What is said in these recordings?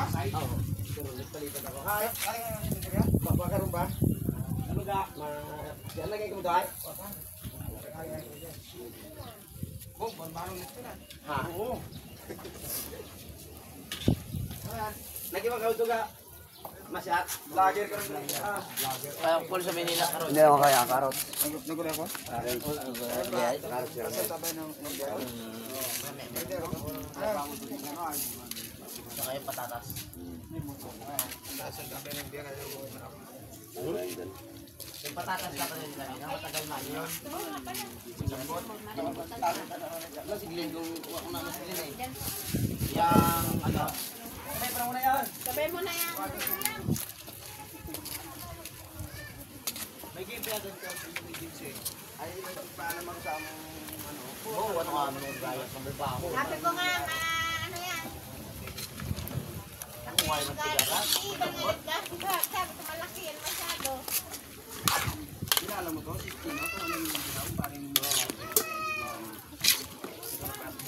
Oo. Palitan ako. Hay. Papakaroon ba? Ano ga? Diyan lagay ko dahil. Oh, barbarong nito na. Ha? Oo. Nagibagaw ito ga. Masyat. Lager ka rin. Kaya full sa Manila karot. Hindi naman kaya ang karot. Nagulo ako? Saka yung patatas. Yung patatas lang rin kami. Matagal na yun. Sigilin kung ako na masigilin eh. Yang ano. Sabay mo na yan. May game pa yan ka. Ay, paalam ako sa among ano. Oo, ano ka naman yung gayat ng babaho. Sabi ko nga, ano yan? Kuha yung tigaras. Sabi ko malaki yan masyado. Kilala mo to? Si Tino? Ito ano yung ginaw? Parang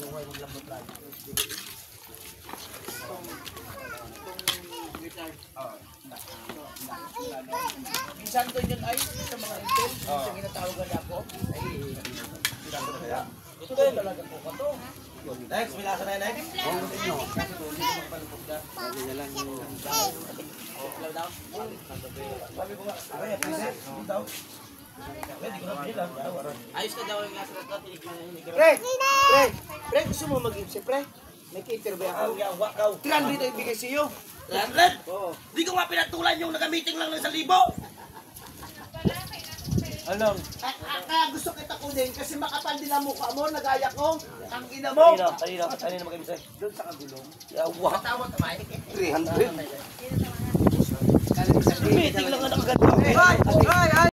Buhay maglambot lang. Minsan doon yun ay sa mga intel, sa ginatawagan niya ako, ay ito din talaga po ka to. next, may lasa na yun, next. Sabi ko nga, aray, present. Ito. Pwede ko na pinilang. Ayos na daw yung lasa na ito, Pre! Pre! Pre, gusto mo mag-ipsi, pre? May cater ba ako? 300 ito ibigay sa iyo. 300? Oo. Di ko nga pinatulan yung nagamiting lang ng 1,000. Alam. Kaya gusto kita kunin kasi makapal din ang mukha mo, nagaya ko. Ang ina mo. Kanina na mag-ibisay. Doon sa kabulong. Yawa. Tawag kamay. 300. Meeting